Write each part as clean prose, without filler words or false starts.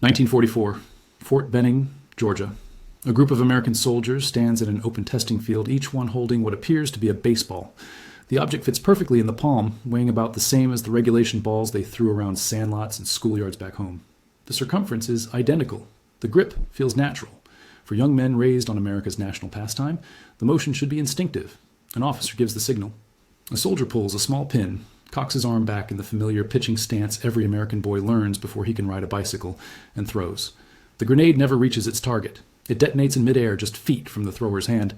1944, Fort Benning, Georgia. A group of American soldiers stands at an open testing field, each one holding what appears to be a baseball. The object fits perfectly in the palm, weighing about the same as the regulation balls they threw around sandlots and schoolyards back home. The circumference is identical. The grip feels natural. For young men raised on America's national pastime, the motion should be instinctive. An officer gives the signal. A soldier pulls a small pin, cocks his arm back in the familiar pitching stance every American boy learns before he can ride a bicycle, and throws. The grenade never reaches its target. It detonates in midair just feet from the thrower's hand.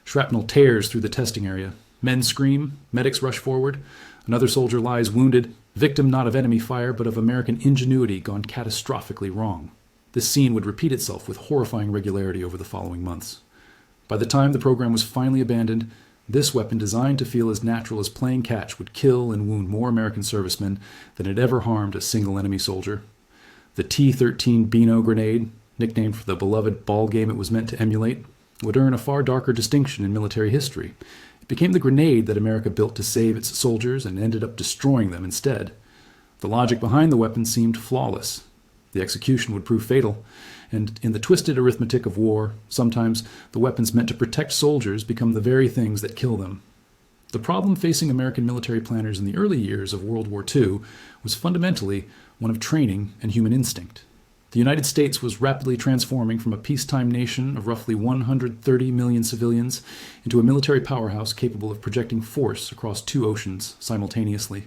Shrapnel tears through the testing area. Men scream, medics rush forward. Another soldier lies wounded, victim not of enemy fire, but of American ingenuity gone catastrophically wrong. This scene would repeat itself with horrifying regularity over the following months. By the time the program was finally abandoned, this weapon, designed to feel as natural as playing catch, would kill and wound more American servicemen than had ever harmed a single enemy soldier. The T13 Beano grenade, nicknamed for the beloved ball game it was meant to emulate, would earn a far darker distinction in military history. It became the grenade that America built to save its soldiers and ended up destroying them instead. The logic behind the weapon seemed flawless. The execution would prove fatal, and in the twisted arithmetic of war, sometimes the weapons meant to protect soldiers become the very things that kill them. The problem facing American military planners in the early years of World War II was fundamentally one of training and human instinct. The United States was rapidly transforming from a peacetime nation of roughly 130 million civilians into a military powerhouse capable of projecting force across two oceans simultaneously.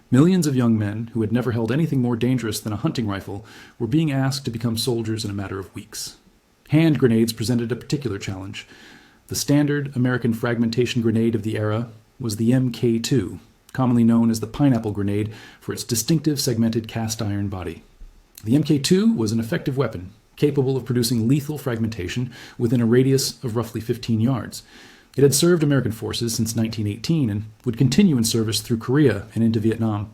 Millions of young men who had never held anything more dangerous than a hunting rifle were being asked to become soldiers in a matter of weeks. Hand grenades presented a particular challenge. The standard American fragmentation grenade of the era was the Mk2, commonly known as the pineapple grenade for its distinctive segmented cast iron body. The Mk2 was an effective weapon, capable of producing lethal fragmentation within a radius of roughly 15 yards. It had served American forces since 1918 and would continue in service through Korea and into Vietnam.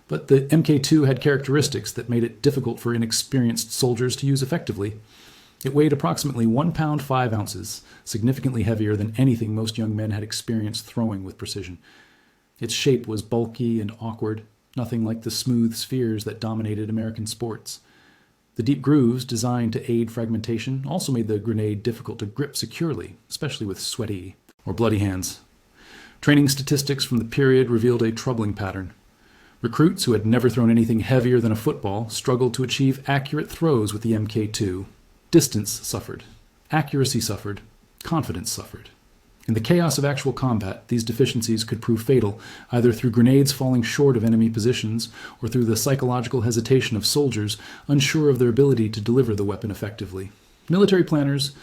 But the Mk2 had characteristics that made it difficult for inexperienced soldiers to use effectively. It weighed approximately 1 pound 5 ounces, significantly heavier than anything most young men had experienced throwing with precision. Its shape was bulky and awkward, nothing like the smooth spheres that dominated American sports. The deep grooves designed to aid fragmentation also made the grenade difficult to grip securely, especially with sweaty or bloody hands. Training statistics from the period revealed a troubling pattern. Recruits who had never thrown anything heavier than a football struggled to achieve accurate throws with the Mk2. Distance suffered. Accuracy suffered. Confidence suffered. In the chaos of actual combat, these deficiencies could prove fatal, either through grenades falling short of enemy positions or through the psychological hesitation of soldiers unsure of their ability to deliver the weapon effectively. Military planners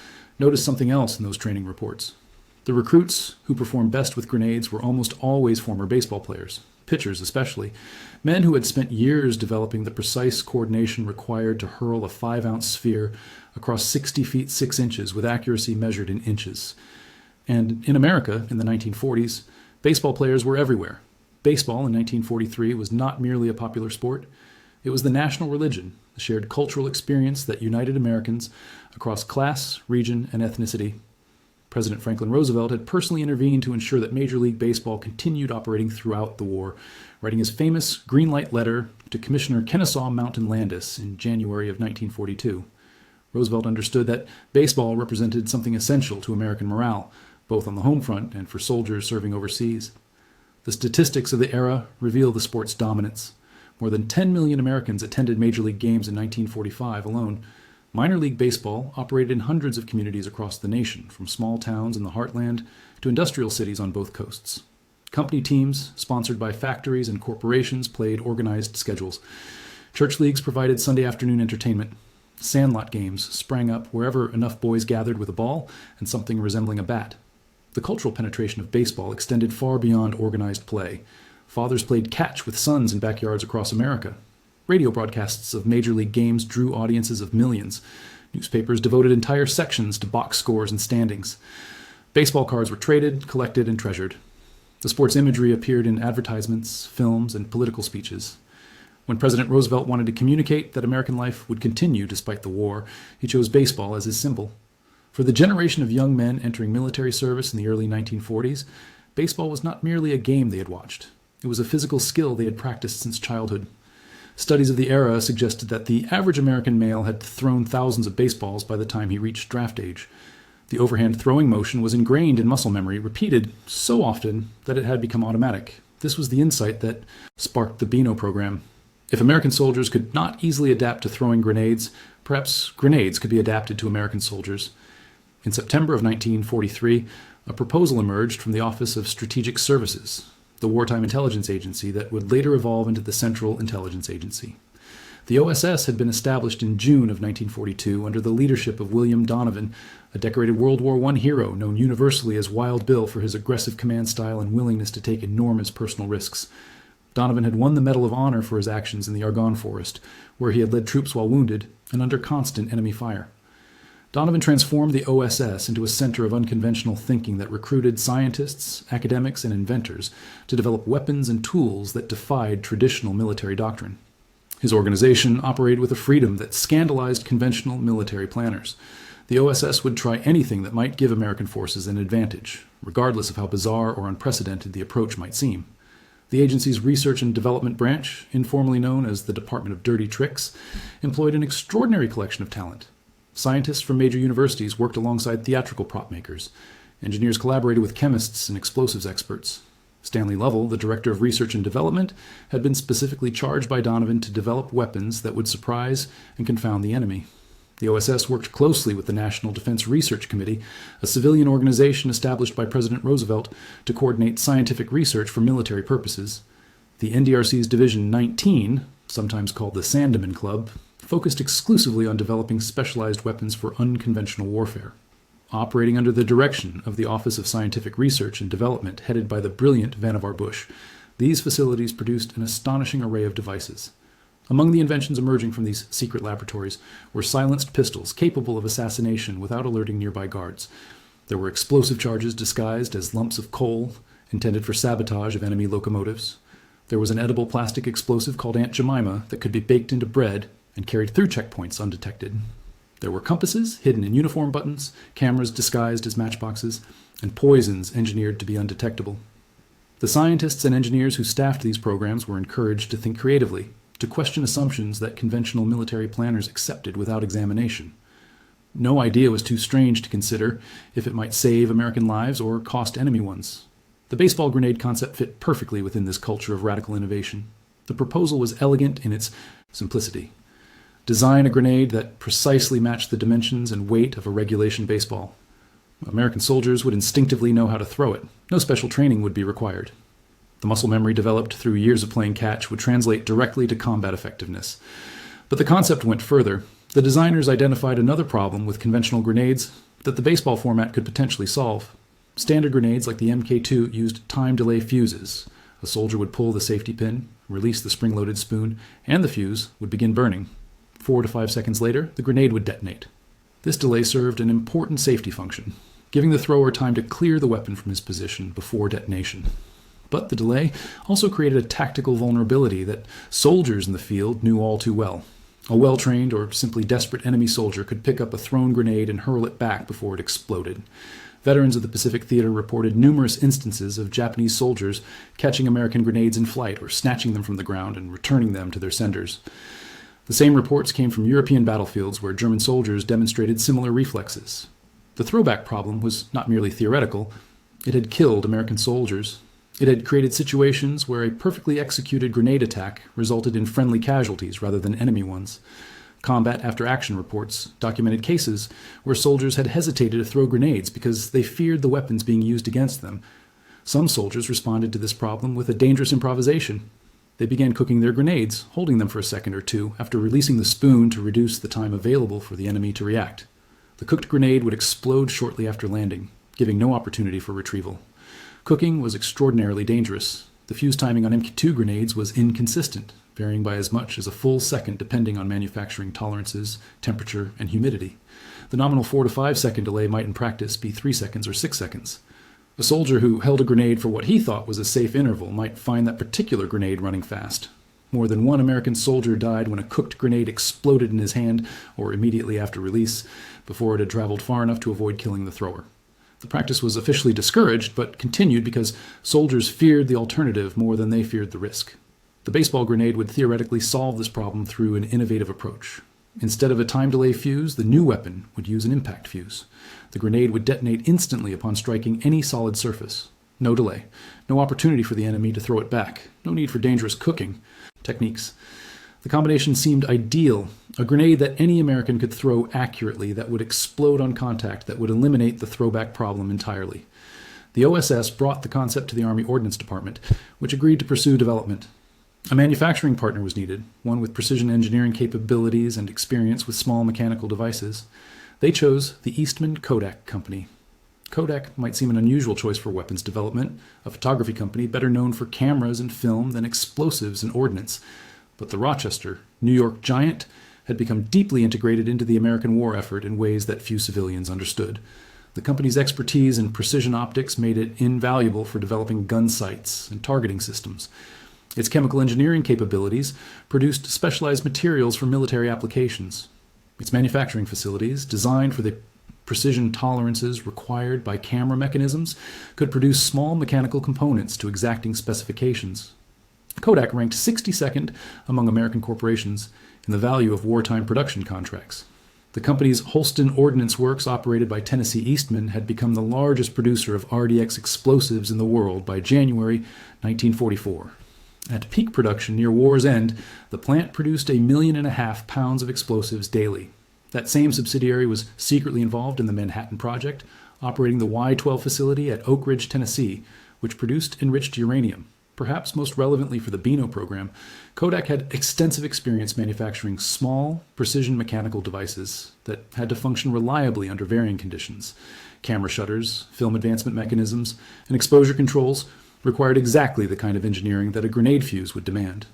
noticed something else in those training reports. The recruits who performed best with grenades were almost always former baseball players, pitchers especially, men who had spent years developing the precise coordination required to hurl a 5-ounce sphere across 60 feet 6 inches with accuracy measured in inches. And in America, in the 1940s, baseball players were everywhere. Baseball in 1943 was not merely a popular sport. It was the national religion, the shared cultural experience that united Americans across class, region, and ethnicity. President Franklin Roosevelt had personally intervened to ensure that Major League Baseball continued operating throughout the war, writing his famous green light letter to Commissioner Kennesaw Mountain Landis in January of 1942. Roosevelt understood that baseball represented something essential to American morale, both on the home front and for soldiers serving overseas. The statistics of the era reveal the sport's dominance. More than 10 million Americans attended Major League games in 1945 alone. Minor league baseball operated in hundreds of communities across the nation, from small towns in the heartland to industrial cities on both coasts. Company teams, sponsored by factories and corporations, played organized schedules. Church leagues provided Sunday afternoon entertainment. Sandlot games sprang up wherever enough boys gathered with a ball and something resembling a bat. The cultural penetration of baseball extended far beyond organized play. Fathers played catch with sons in backyards across America. Radio broadcasts of major league games drew audiences of millions. Newspapers devoted entire sections to box scores and standings. Baseball cards were traded, collected, and treasured. The sport's imagery appeared in advertisements, films, and political speeches. When President Roosevelt wanted to communicate that American life would continue despite the war, he chose baseball as his symbol. For the generation of young men entering military service in the early 1940s, baseball was not merely a game they had watched. It was a physical skill they had practiced since childhood. Studies of the era suggested that the average American male had thrown thousands of baseballs by the time he reached draft age. The overhand throwing motion was ingrained in muscle memory, repeated so often that it had become automatic. This was the insight that sparked the Beano program. If American soldiers could not easily adapt to throwing grenades, perhaps grenades could be adapted to American soldiers. In September of 1943, a proposal emerged from the Office of Strategic Services, the wartime intelligence agency that would later evolve into the Central Intelligence Agency. The OSS had been established in June of 1942 under the leadership of William Donovan, a decorated World War I hero known universally as Wild Bill for his aggressive command style and willingness to take enormous personal risks. Donovan had won the Medal of Honor for his actions in the Argonne Forest, where he had led troops while wounded and under constant enemy fire. Donovan transformed the OSS into a center of unconventional thinking that recruited scientists, academics, and inventors to develop weapons and tools that defied traditional military doctrine. His organization operated with a freedom that scandalized conventional military planners. The OSS would try anything that might give American forces an advantage, regardless of how bizarre or unprecedented the approach might seem. The agency's research and development branch, informally known as the Department of Dirty Tricks, employed an extraordinary collection of talent. Scientists from major universities worked alongside theatrical prop makers. Engineers collaborated with chemists and explosives experts. Stanley Lovell, the director of research and development, had been specifically charged by Donovan to develop weapons that would surprise and confound the enemy. The OSS worked closely with the National Defense Research Committee, a civilian organization established by President Roosevelt to coordinate scientific research for military purposes. The NDRC's Division 19, sometimes called the Sandeman Club, focused exclusively on developing specialized weapons for unconventional warfare. Operating under the direction of the Office of Scientific Research and Development, headed by the brilliant Vannevar Bush, these facilities produced an astonishing array of devices. Among the inventions emerging from these secret laboratories were silenced pistols capable of assassination without alerting nearby guards. There were explosive charges disguised as lumps of coal, intended for sabotage of enemy locomotives. There was an edible plastic explosive called Aunt Jemima that could be baked into bread and carried through checkpoints undetected. There were compasses hidden in uniform buttons, cameras disguised as matchboxes, and poisons engineered to be undetectable. The scientists and engineers who staffed these programs were encouraged to think creatively, to question assumptions that conventional military planners accepted without examination. No idea was too strange to consider if it might save American lives or cost enemy ones. The baseball grenade concept fit perfectly within this culture of radical innovation. The proposal was elegant in its simplicity. Design a grenade that precisely matched the dimensions and weight of a regulation baseball. American soldiers would instinctively know how to throw it. No special training would be required. The muscle memory developed through years of playing catch would translate directly to combat effectiveness. But the concept went further. The designers identified another problem with conventional grenades that the baseball format could potentially solve. Standard grenades like the Mk2 used time delay fuses. A soldier would pull the safety pin, release the spring-loaded spoon, and the fuse would begin burning. 4 to 5 seconds later, the grenade would detonate. This delay served an important safety function, giving the thrower time to clear the weapon from his position before detonation. But the delay also created a tactical vulnerability that soldiers in the field knew all too well. A well-trained or simply desperate enemy soldier could pick up a thrown grenade and hurl it back before it exploded. Veterans of the Pacific Theater reported numerous instances of Japanese soldiers catching American grenades in flight or snatching them from the ground and returning them to their senders. The same reports came from European battlefields where German soldiers demonstrated similar reflexes. The throwback problem was not merely theoretical. It had killed American soldiers. It had created situations where a perfectly executed grenade attack resulted in friendly casualties rather than enemy ones. Combat after action reports documented cases where soldiers had hesitated to throw grenades because they feared the weapons being used against them. Some soldiers responded to this problem with a dangerous improvisation. They began cooking their grenades, holding them for a second or two after releasing the spoon to reduce the time available for the enemy to react. The cooked grenade would explode shortly after landing, giving no opportunity for retrieval. Cooking was extraordinarily dangerous. The fuse timing on Mk2 grenades was inconsistent, varying by as much as a full second depending on manufacturing tolerances, temperature, and humidity. The nominal 4 to 5 second delay might in practice be 3 seconds or 6 seconds. A soldier who held a grenade for what he thought was a safe interval might find that particular grenade running fast. More than one American soldier died when a cooked grenade exploded in his hand or immediately after release, before it had traveled far enough to avoid killing the thrower. The practice was officially discouraged, but continued because soldiers feared the alternative more than they feared the risk. The baseball grenade would theoretically solve this problem through an innovative approach. Instead of a time delay fuse, the new weapon would use an impact fuse. The grenade would detonate instantly upon striking any solid surface. No delay. No opportunity for the enemy to throw it back. No need for dangerous cooking techniques. The combination seemed ideal. A grenade that any American could throw accurately, that would explode on contact, that would eliminate the throwback problem entirely. The OSS brought the concept to the Army Ordnance Department, which agreed to pursue development. A manufacturing partner was needed, one with precision engineering capabilities and experience with small mechanical devices. They chose the Eastman Kodak Company. Kodak might seem an unusual choice for weapons development, a photography company better known for cameras and film than explosives and ordnance. But the Rochester, New York giant had become deeply integrated into the American war effort in ways that few civilians understood. The company's expertise in precision optics made it invaluable for developing gun sights and targeting systems. Its chemical engineering capabilities produced specialized materials for military applications. Its manufacturing facilities, designed for the precision tolerances required by camera mechanisms, could produce small mechanical components to exacting specifications. Kodak ranked 62nd among American corporations in the value of wartime production contracts. The company's Holston Ordnance Works, operated by Tennessee Eastman, had become the largest producer of RDX explosives in the world by January 1944. At peak production near war's end, the plant produced 1.5 million pounds of explosives daily. That same subsidiary was secretly involved in the Manhattan Project, operating the Y-12 facility at Oak Ridge, Tennessee, which produced enriched uranium. Perhaps most relevantly for the Beano program, Kodak had extensive experience manufacturing small, precision mechanical devices that had to function reliably under varying conditions. Camera shutters, film advancement mechanisms, and exposure controls required exactly the kind of engineering that a grenade fuse would demand.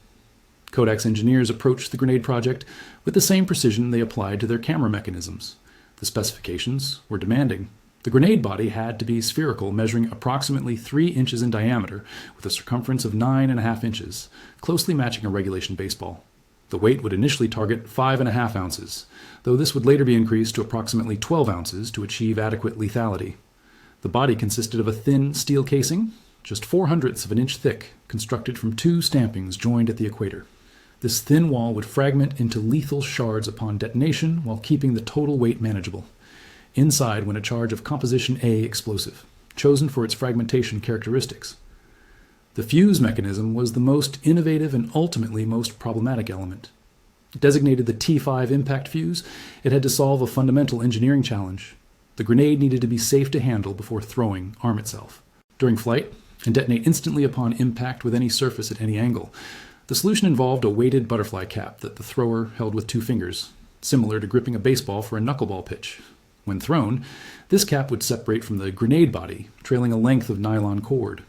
Kodak's engineers approached the grenade project with the same precision they applied to their camera mechanisms. The specifications were demanding. The grenade body had to be spherical, measuring approximately 3 inches in diameter with a circumference of 9.5 inches, closely matching a regulation baseball. The weight would initially target 5.5 ounces, though this would later be increased to approximately 12 ounces to achieve adequate lethality. The body consisted of a thin steel casing, just 0.04 of an inch thick, constructed from 2 stampings joined at the equator. This thin wall would fragment into lethal shards upon detonation while keeping the total weight manageable. Inside went a charge of Composition A explosive, chosen for its fragmentation characteristics. The fuse mechanism was the most innovative and ultimately most problematic element. Designated the T5 impact fuse, it had to solve a fundamental engineering challenge. The grenade needed to be safe to handle before throwing, arm itself. During flight, and detonate instantly upon impact with any surface at any angle. The solution involved a weighted butterfly cap that the thrower held with 2 fingers, similar to gripping a baseball for a knuckleball pitch. When thrown, this cap would separate from the grenade body, trailing a length of nylon cord.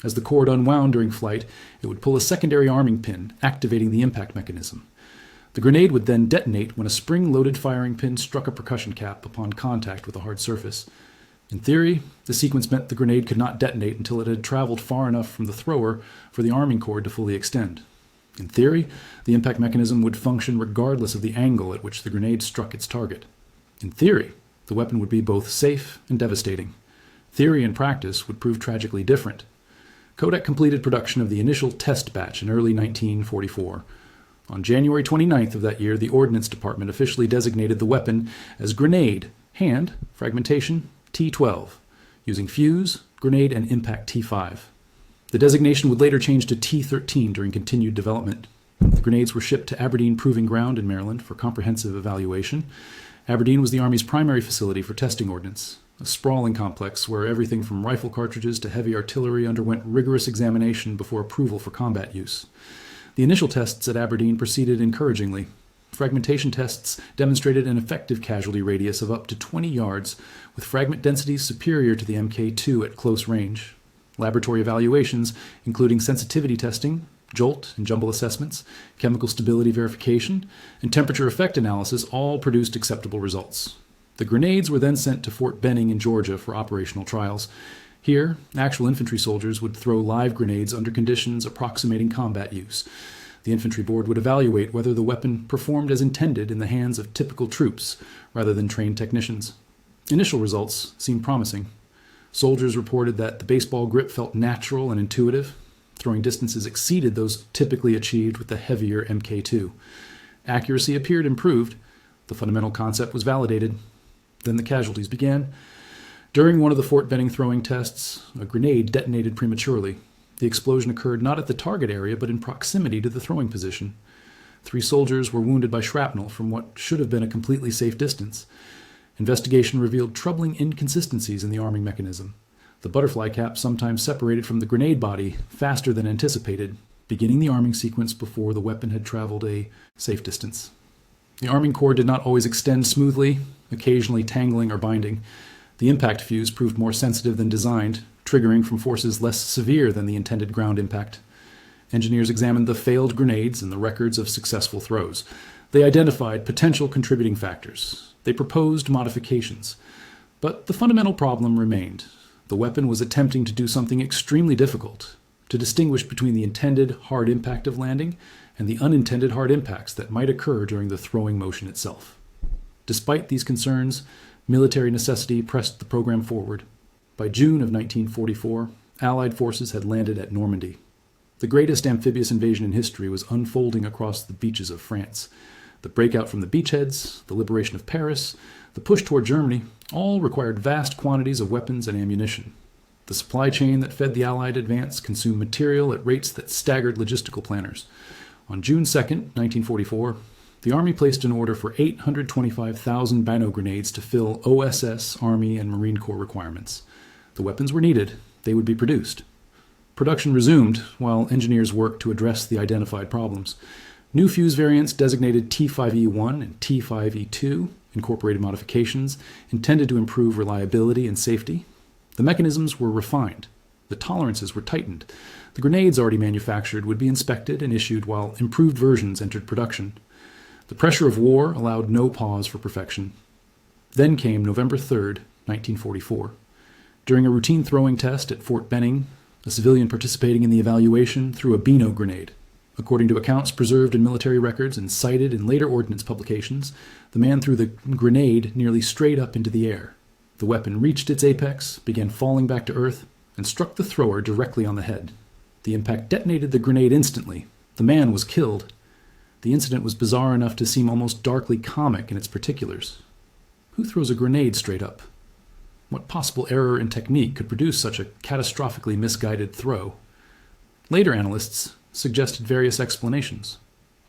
As the cord unwound during flight, it would pull a secondary arming pin, activating the impact mechanism. The grenade would then detonate when a spring-loaded firing pin struck a percussion cap upon contact with a hard surface. In theory, the sequence meant the grenade could not detonate until it had traveled far enough from the thrower for the arming cord to fully extend. In theory, the impact mechanism would function regardless of the angle at which the grenade struck its target. In theory, the weapon would be both safe and devastating. Theory and practice would prove tragically different. Kodak completed production of the initial test batch in early 1944. On January 29th of that year, the Ordnance Department officially designated the weapon as grenade, hand, fragmentation, T12, using fuse, grenade, and impact T5. The designation would later change to T13 during continued development. The grenades were shipped to Aberdeen Proving Ground in Maryland for comprehensive evaluation. Aberdeen was the Army's primary facility for testing ordnance, a sprawling complex where everything from rifle cartridges to heavy artillery underwent rigorous examination before approval for combat use. The initial tests at Aberdeen proceeded encouragingly. Fragmentation tests demonstrated an effective casualty radius of up to 20 yards, with fragment densities superior to the Mk2 at close range. Laboratory evaluations, including sensitivity testing, jolt and jumble assessments, chemical stability verification, and temperature effect analysis all produced acceptable results. The grenades were then sent to Fort Benning in Georgia for operational trials. Here, actual infantry soldiers would throw live grenades under conditions approximating combat use. The infantry board would evaluate whether the weapon performed as intended in the hands of typical troops rather than trained technicians. Initial results seemed promising. Soldiers reported that the baseball grip felt natural and intuitive. Throwing distances exceeded those typically achieved with the heavier Mk2. Accuracy appeared improved. The fundamental concept was validated. Then the casualties began. During one of the Fort Benning throwing tests, a grenade detonated prematurely. The explosion occurred not at the target area, but in proximity to the throwing position. 3 soldiers were wounded by shrapnel from what should have been a completely safe distance. Investigation revealed troubling inconsistencies in the arming mechanism. The butterfly cap sometimes separated from the grenade body faster than anticipated, beginning the arming sequence before the weapon had traveled a safe distance. The arming core did not always extend smoothly, occasionally tangling or binding. The impact fuse proved more sensitive than designed, triggering from forces less severe than the intended ground impact. Engineers examined the failed grenades and the records of successful throws. They identified potential contributing factors. They proposed modifications. But the fundamental problem remained. The weapon was attempting to do something extremely difficult, to distinguish between the intended hard impact of landing and the unintended hard impacts that might occur during the throwing motion itself. Despite these concerns, military necessity pressed the program forward. By June of 1944, Allied forces had landed at Normandy. The greatest amphibious invasion in history was unfolding across the beaches of France. The breakout from the beachheads, the liberation of Paris, the push toward Germany, all required vast quantities of weapons and ammunition. The supply chain that fed the Allied advance consumed material at rates that staggered logistical planners. On June 2, 1944, the Army placed an order for 825,000 Beano grenades to fill OSS, Army, and Marine Corps requirements. The weapons were needed. They would be produced. Production resumed while engineers worked to address the identified problems. New fuse variants designated T5E1 and T5E2 incorporated modifications intended to improve reliability and safety. The mechanisms were refined. The tolerances were tightened. The grenades already manufactured would be inspected and issued while improved versions entered production. The pressure of war allowed no pause for perfection. Then came November 3, 1944. During a routine throwing test at Fort Benning, a civilian participating in the evaluation threw a Beano grenade. According to accounts preserved in military records and cited in later ordnance publications, the man threw the grenade nearly straight up into the air. The weapon reached its apex, began falling back to earth, and struck the thrower directly on the head. The impact detonated the grenade instantly. The man was killed. The incident was bizarre enough to seem almost darkly comic in its particulars. Who throws a grenade straight up? What possible error in technique could produce such a catastrophically misguided throw? Later analysts suggested various explanations.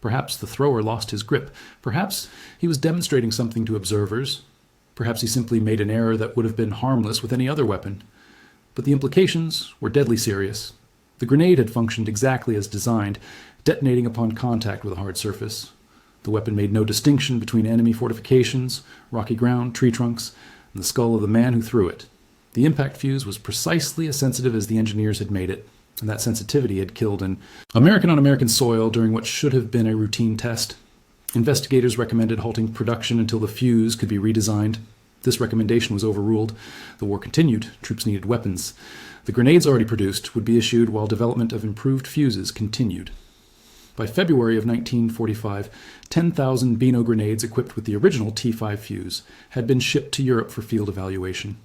Perhaps the thrower lost his grip. Perhaps he was demonstrating something to observers. Perhaps he simply made an error that would have been harmless with any other weapon. But the implications were deadly serious. The grenade had functioned exactly as designed, detonating upon contact with a hard surface. The weapon made no distinction between enemy fortifications, rocky ground, tree trunks, and the skull of the man who threw it. The impact fuse was precisely as sensitive as the engineers had made it, and that sensitivity had killed an American on American soil during what should have been a routine test. Investigators recommended halting production until the fuse could be redesigned. This recommendation was overruled. The war continued. Troops needed weapons. The grenades already produced would be issued while development of improved fuses continued. By February of 1945, 10,000 Beano grenades equipped with the original T5 fuse had been shipped to Europe for field evaluation.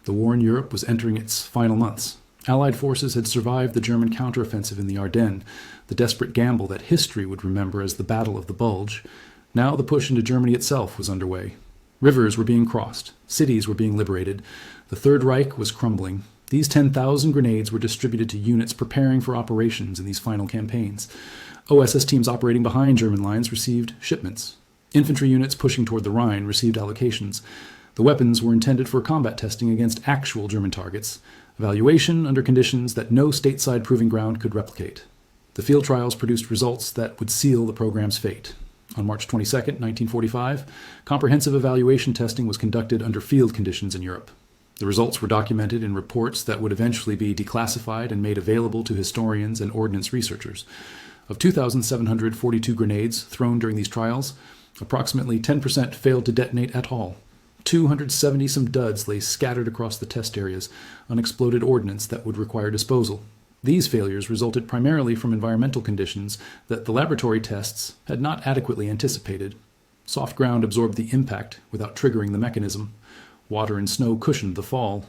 The war in Europe was entering its final months. Allied forces had survived the German counteroffensive in the Ardennes, the desperate gamble that history would remember as the Battle of the Bulge. Now the push into Germany itself was underway. Rivers were being crossed. Cities were being liberated. The Third Reich was crumbling. These 10,000 grenades were distributed to units preparing for operations in these final campaigns. OSS teams operating behind German lines received shipments. Infantry units pushing toward the Rhine received allocations. The weapons were intended for combat testing against actual German targets, evaluation under conditions that no stateside proving ground could replicate. The field trials produced results that would seal the program's fate. On March 22, 1945, comprehensive evaluation testing was conducted under field conditions in Europe. The results were documented in reports that would eventually be declassified and made available to historians and ordnance researchers. Of 2,742 grenades thrown during these trials, approximately 10% failed to detonate at all. 270-some duds lay scattered across the test areas, unexploded ordnance that would require disposal. These failures resulted primarily from environmental conditions that the laboratory tests had not adequately anticipated. Soft ground absorbed the impact without triggering the mechanism. Water and snow cushioned the fall.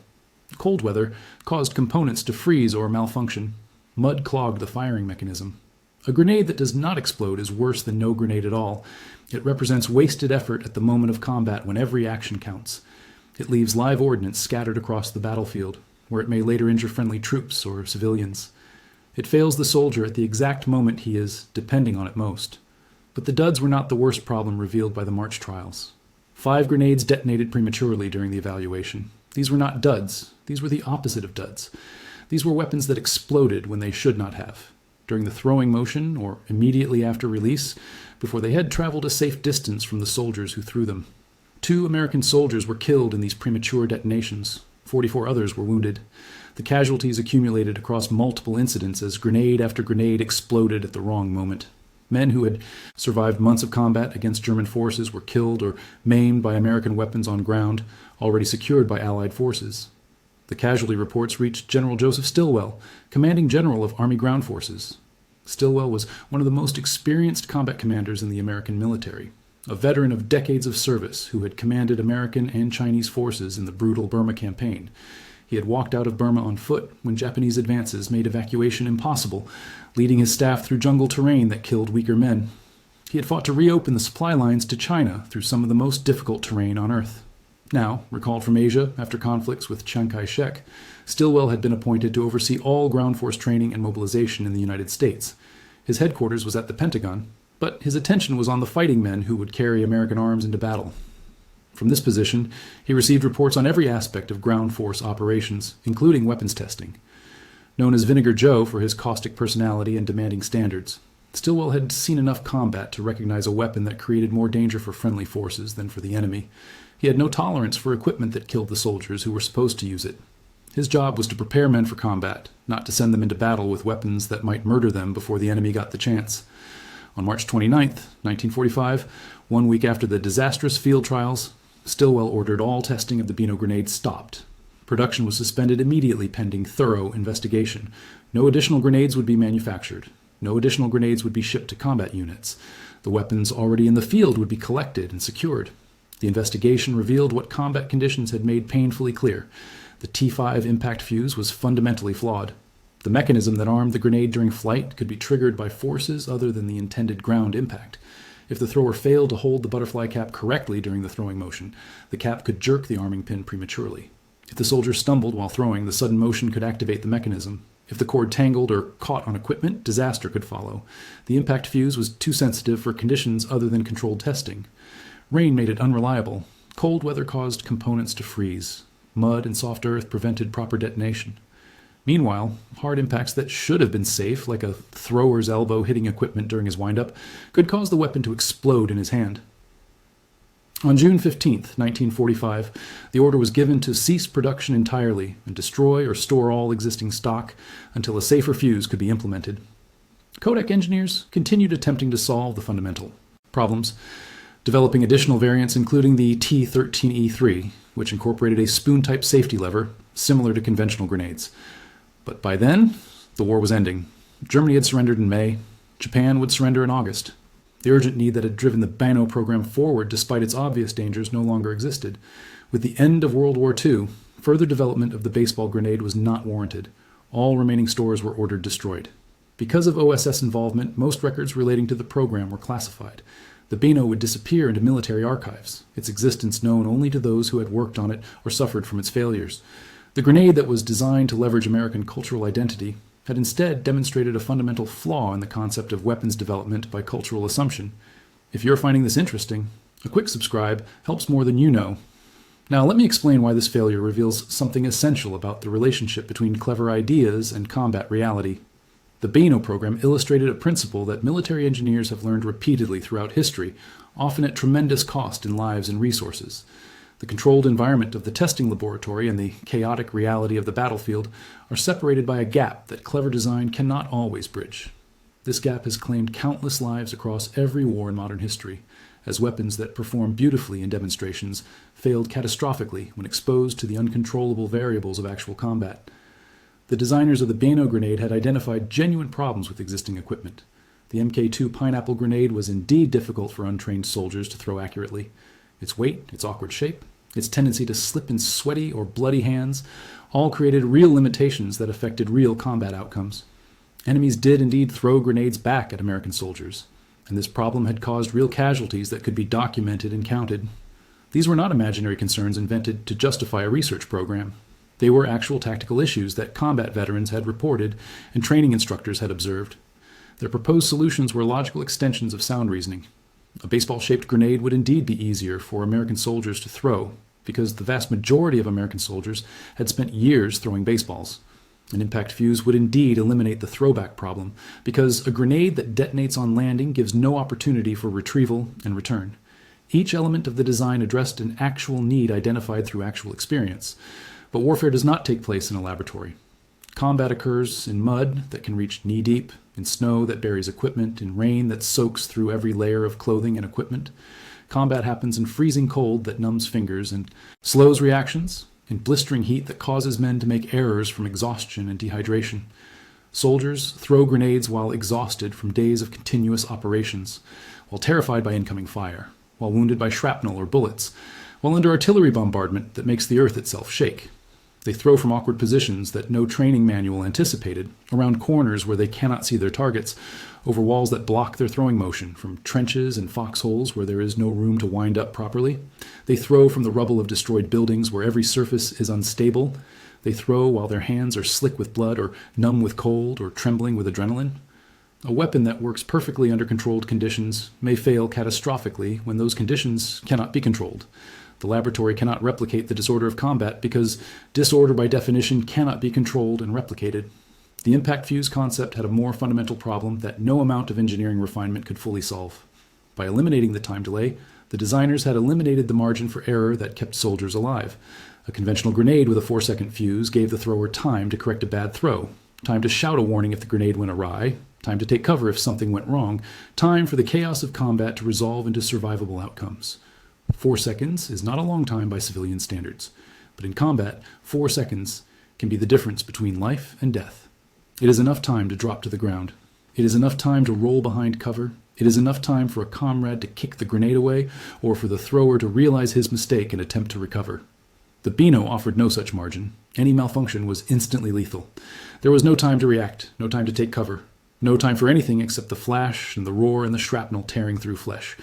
Cold weather caused components to freeze or malfunction. Mud clogged the firing mechanism. A grenade that does not explode is worse than no grenade at all. It represents wasted effort at the moment of combat when every action counts. It leaves live ordnance scattered across the battlefield, where it may later injure friendly troops or civilians. It fails the soldier at the exact moment he is depending on it most. But the duds were not the worst problem revealed by the March trials. 5 grenades detonated prematurely during the evaluation. These were not duds. These were the opposite of duds. These were weapons that exploded when they should not have, during the throwing motion or immediately after release, before they had traveled a safe distance from the soldiers who threw them. 2 American soldiers were killed in these premature detonations. 44 others were wounded. The casualties accumulated across multiple incidents as grenade after grenade exploded at the wrong moment. Men who had survived months of combat against German forces were killed or maimed by American weapons on ground, already secured by Allied forces. The casualty reports reached General Joseph Stilwell, commanding general of Army Ground Forces. Stilwell was one of the most experienced combat commanders in the American military, a veteran of decades of service who had commanded American and Chinese forces in the brutal Burma campaign. He had walked out of Burma on foot when Japanese advances made evacuation impossible, leading his staff through jungle terrain that killed weaker men. He had fought to reopen the supply lines to China through some of the most difficult terrain on Earth. Now, recalled from Asia after conflicts with Chiang Kai-shek, Stilwell had been appointed to oversee all ground force training and mobilization in the United States. His headquarters was at the Pentagon, but his attention was on the fighting men who would carry American arms into battle. From this position, he received reports on every aspect of ground force operations, including weapons testing. Known as Vinegar Joe for his caustic personality and demanding standards, Stilwell had seen enough combat to recognize a weapon that created more danger for friendly forces than for the enemy. He had no tolerance for equipment that killed the soldiers who were supposed to use it. His job was to prepare men for combat, not to send them into battle with weapons that might murder them before the enemy got the chance. On March 29, 1945, 1 week after the disastrous field trials, Stilwell ordered all testing of the Beano grenade stopped. Production was suspended immediately pending thorough investigation. No additional grenades would be manufactured. No additional grenades would be shipped to combat units. The weapons already in the field would be collected and secured. The investigation revealed what combat conditions had made painfully clear. The T5 impact fuse was fundamentally flawed. The mechanism that armed the grenade during flight could be triggered by forces other than the intended ground impact. If the thrower failed to hold the butterfly cap correctly during the throwing motion, the cap could jerk the arming pin prematurely. If the soldier stumbled while throwing, the sudden motion could activate the mechanism. If the cord tangled or caught on equipment, disaster could follow. The impact fuse was too sensitive for conditions other than controlled testing. Rain made it unreliable. Cold weather caused components to freeze. Mud and soft earth prevented proper detonation. Meanwhile, hard impacts that should have been safe, like a thrower's elbow hitting equipment during his windup, could cause the weapon to explode in his hand. On June 15, 1945, the order was given to cease production entirely and destroy or store all existing stock until a safer fuse could be implemented. Kodak engineers continued attempting to solve the fundamental problems, developing additional variants including the T13E3, which incorporated a spoon-type safety lever similar to conventional grenades. But by then, the war was ending. Germany had surrendered in May. Japan would surrender in August. The urgent need that had driven the Beano program forward despite its obvious dangers no longer existed. With the end of World War II, further development of the baseball grenade was not warranted. All remaining stores were ordered destroyed. Because of OSS involvement, most records relating to the program were classified. The Beano would disappear into military archives, its existence known only to those who had worked on it or suffered from its failures. The grenade that was designed to leverage American cultural identity had instead demonstrated a fundamental flaw in the concept of weapons development by cultural assumption. If you're finding this interesting, a quick subscribe helps more than you know. Now let me explain why this failure reveals something essential about the relationship between clever ideas and combat reality. The Beano program illustrated a principle that military engineers have learned repeatedly throughout history, often at tremendous cost in lives and resources. The controlled environment of the testing laboratory and the chaotic reality of the battlefield are separated by a gap that clever design cannot always bridge. This gap has claimed countless lives across every war in modern history, as weapons that perform beautifully in demonstrations failed catastrophically when exposed to the uncontrollable variables of actual combat. The designers of the Beano grenade had identified genuine problems with existing equipment. The Mk2 pineapple grenade was indeed difficult for untrained soldiers to throw accurately. Its weight, its awkward shape, its tendency to slip in sweaty or bloody hands all created real limitations that affected real combat outcomes. Enemies did indeed throw grenades back at American soldiers, and this problem had caused real casualties that could be documented and counted. These were not imaginary concerns invented to justify a research program. They were actual tactical issues that combat veterans had reported and training instructors had observed. Their proposed solutions were logical extensions of sound reasoning. A baseball-shaped grenade would indeed be easier for American soldiers to throw, because the vast majority of American soldiers had spent years throwing baseballs. An impact fuse would indeed eliminate the throwback problem, because a grenade that detonates on landing gives no opportunity for retrieval and return. Each element of the design addressed an actual need identified through actual experience. But warfare does not take place in a laboratory. Combat occurs in mud that can reach knee-deep, in snow that buries equipment, in rain that soaks through every layer of clothing and equipment. Combat happens in freezing cold that numbs fingers and slows reactions, in blistering heat that causes men to make errors from exhaustion and dehydration. Soldiers throw grenades while exhausted from days of continuous operations, while terrified by incoming fire, while wounded by shrapnel or bullets, while under artillery bombardment that makes the earth itself shake. They throw from awkward positions that no training manual anticipated, around corners where they cannot see their targets, over walls that block their throwing motion, from trenches and foxholes where there is no room to wind up properly. They throw from the rubble of destroyed buildings where every surface is unstable. They throw while their hands are slick with blood or numb with cold or trembling with adrenaline. A weapon that works perfectly under controlled conditions may fail catastrophically when those conditions cannot be controlled. The laboratory cannot replicate the disorder of combat because disorder by definition cannot be controlled and replicated. The impact fuse concept had a more fundamental problem that no amount of engineering refinement could fully solve. By eliminating the time delay, the designers had eliminated the margin for error that kept soldiers alive. A conventional grenade with a 4-second fuse gave the thrower time to correct a bad throw, time to shout a warning if the grenade went awry, time to take cover if something went wrong, time for the chaos of combat to resolve into survivable outcomes. 4 seconds is not a long time by civilian standards, but in combat, 4 seconds can be the difference between life and death. It is enough time to drop to the ground. It is enough time to roll behind cover. It is enough time for a comrade to kick the grenade away, or for the thrower to realize his mistake and attempt to recover. The Beano offered no such margin. Any malfunction was instantly lethal. There was no time to react, no time to take cover, no time for anything except the flash and the roar and the shrapnel tearing through flesh.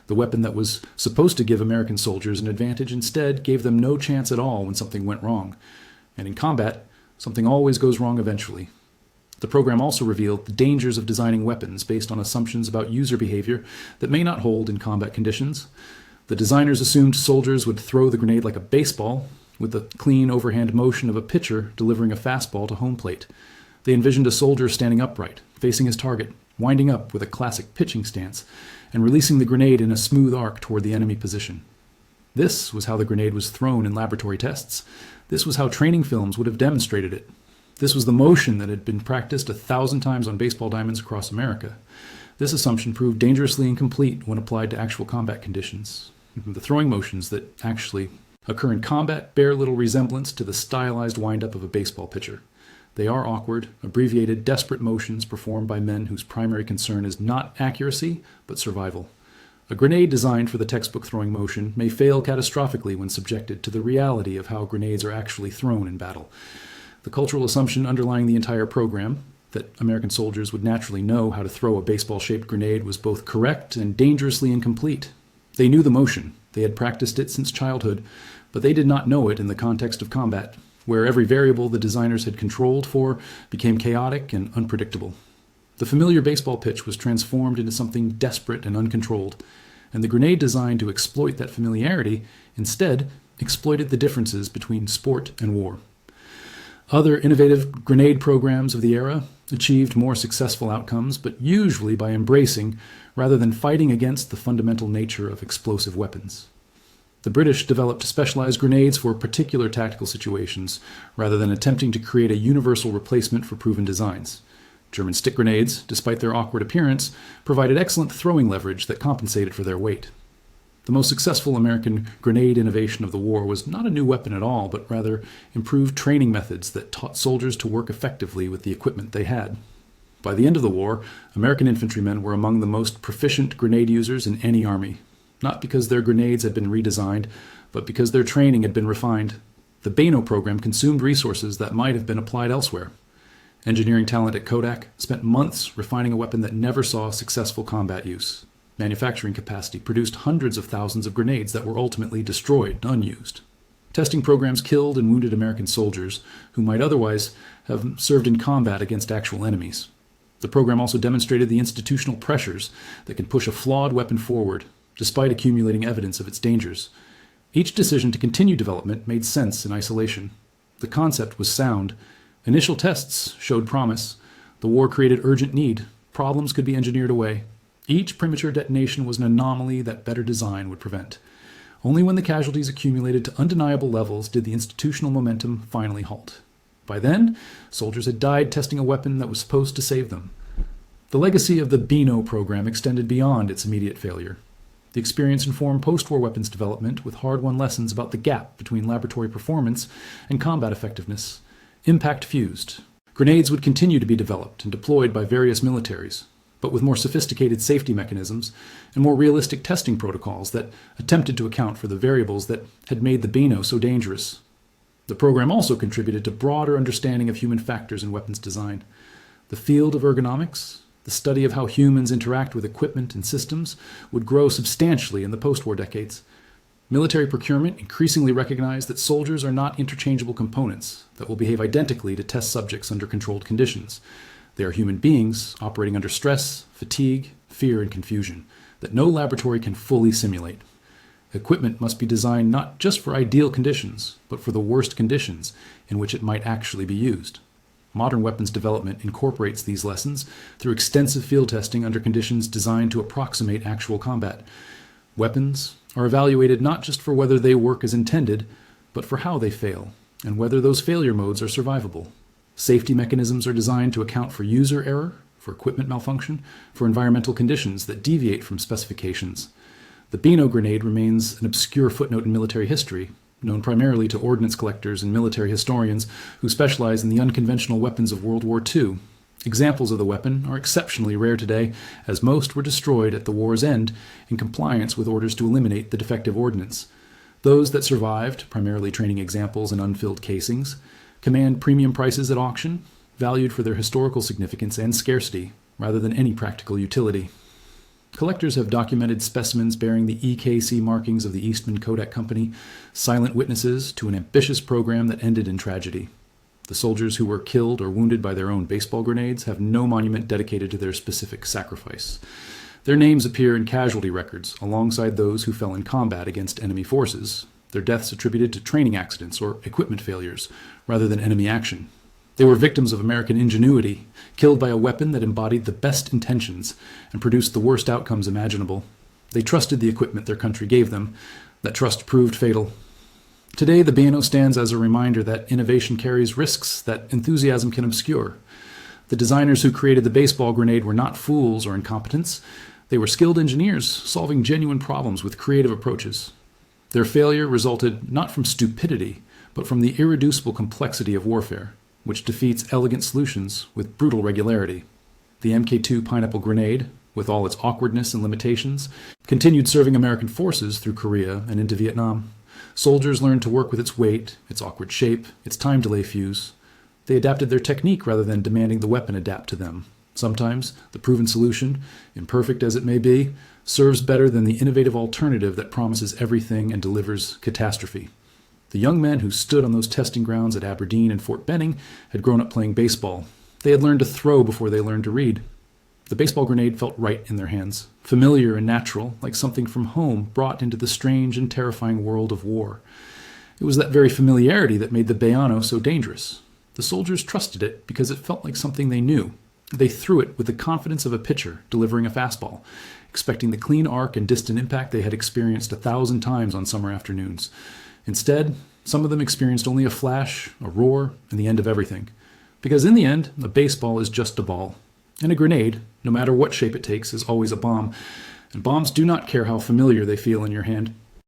The weapon that was supposed to give American soldiers an advantage instead gave them no chance at all when something went wrong. And in combat, something always goes wrong eventually. The program also revealed the dangers of designing weapons based on assumptions about user behavior that may not hold in combat conditions. The designers assumed soldiers would throw the grenade like a baseball, with the clean overhand motion of a pitcher delivering a fastball to home plate. They envisioned a soldier standing upright, facing his target, winding up with a classic pitching stance, and releasing the grenade in a smooth arc toward the enemy position. This was how the grenade was thrown in laboratory tests. This was how training films would have demonstrated it. This was the motion that had been practiced 1,000 times on baseball diamonds across America. This assumption proved dangerously incomplete when applied to actual combat conditions. The throwing motions that actually occur in combat bear little resemblance to the stylized wind-up of a baseball pitcher. They are awkward, abbreviated, desperate motions performed by men whose primary concern is not accuracy, but survival. A grenade designed for the textbook throwing motion may fail catastrophically when subjected to the reality of how grenades are actually thrown in battle. The cultural assumption underlying the entire program, that American soldiers would naturally know how to throw a baseball-shaped grenade, was both correct and dangerously incomplete. They knew the motion. They had practiced it since childhood, but they did not know it in the context of combat, where every variable the designers had controlled for became chaotic and unpredictable. The familiar baseball pitch was transformed into something desperate and uncontrolled, and the grenade designed to exploit that familiarity instead exploited the differences between sport and war. Other innovative grenade programs of the era achieved more successful outcomes, but usually by embracing rather than fighting against the fundamental nature of explosive weapons. The British developed specialized grenades for particular tactical situations, rather than attempting to create a universal replacement for proven designs. German stick grenades, despite their awkward appearance, provided excellent throwing leverage that compensated for their weight. The most successful American grenade innovation of the war was not a new weapon at all, but rather improved training methods that taught soldiers to work effectively with the equipment they had. By the end of the war, American infantrymen were among the most proficient grenade users in any army, not because their grenades had been redesigned, but because their training had been refined. The Beano program consumed resources that might have been applied elsewhere. Engineering talent at Kodak spent months refining a weapon that never saw successful combat use. Manufacturing capacity produced hundreds of thousands of grenades that were ultimately destroyed, unused. Testing programs killed and wounded American soldiers who might otherwise have served in combat against actual enemies. The program also demonstrated the institutional pressures that can push a flawed weapon forward, despite accumulating evidence of its dangers. Each decision to continue development made sense in isolation. The concept was sound. Initial tests showed promise. The war created urgent need. Problems could be engineered away. Each premature detonation was an anomaly that better design would prevent. Only when the casualties accumulated to undeniable levels did the institutional momentum finally halt. By then, soldiers had died testing a weapon that was supposed to save them. The legacy of the Beano program extended beyond its immediate failure. The experience informed post-war weapons development with hard-won lessons about the gap between laboratory performance and combat effectiveness. Impact fused. Grenades would continue to be developed and deployed by various militaries, but with more sophisticated safety mechanisms and more realistic testing protocols that attempted to account for the variables that had made the Beano so dangerous. The program also contributed to broader understanding of human factors in weapons design. The field of ergonomics, the study of how humans interact with equipment and systems, would grow substantially in the post-war decades. Military procurement increasingly recognized that soldiers are not interchangeable components that will behave identically to test subjects under controlled conditions. They are human beings operating under stress, fatigue, fear, and confusion that no laboratory can fully simulate. Equipment must be designed not just for ideal conditions, but for the worst conditions in which it might actually be used. Modern weapons development incorporates these lessons through extensive field testing under conditions designed to approximate actual combat. Weapons are evaluated not just for whether they work as intended, but for how they fail, and whether those failure modes are survivable. Safety mechanisms are designed to account for user error, for equipment malfunction, for environmental conditions that deviate from specifications. The Beano grenade remains an obscure footnote in military history, known primarily to ordnance collectors and military historians who specialize in the unconventional weapons of World War II. Examples of the weapon are exceptionally rare today, as most were destroyed at the war's end in compliance with orders to eliminate the defective ordnance. Those that survived, primarily training examples and unfilled casings, command premium prices at auction, valued for their historical significance and scarcity, rather than any practical utility. Collectors have documented specimens bearing the EKC markings of the Eastman Kodak Company, silent witnesses to an ambitious program that ended in tragedy. The soldiers who were killed or wounded by their own baseball grenades have no monument dedicated to their specific sacrifice. Their names appear in casualty records alongside those who fell in combat against enemy forces, their deaths attributed to training accidents or equipment failures rather than enemy action. They were victims of American ingenuity, killed by a weapon that embodied the best intentions and produced the worst outcomes imaginable. They trusted the equipment their country gave them. That trust proved fatal. Today, the Beano stands as a reminder that innovation carries risks that enthusiasm can obscure. The designers who created the baseball grenade were not fools or incompetents. They were skilled engineers solving genuine problems with creative approaches. Their failure resulted not from stupidity, but from the irreducible complexity of warfare, which defeats elegant solutions with brutal regularity. The Mk2 pineapple grenade, with all its awkwardness and limitations, continued serving American forces through Korea and into Vietnam. Soldiers learned to work with its weight, its awkward shape, its time delay fuse. They adapted their technique rather than demanding the weapon adapt to them. Sometimes the proven solution, imperfect as it may be, serves better than the innovative alternative that promises everything and delivers catastrophe. The young men who stood on those testing grounds at Aberdeen and Fort Benning had grown up playing baseball. They had learned to throw before they learned to read. The baseball grenade felt right in their hands, familiar and natural, like something from home brought into the strange and terrifying world of war. It was that very familiarity that made the Beano so dangerous. The soldiers trusted it because it felt like something they knew. They threw it with the confidence of a pitcher delivering a fastball, expecting the clean arc and distant impact they had experienced 1,000 times on summer afternoons. Instead, some of them experienced only a flash, a roar, and the end of everything. Because in the end, a baseball is just a ball. And a grenade, no matter what shape it takes, is always a bomb. And bombs do not care how familiar they feel in your hand.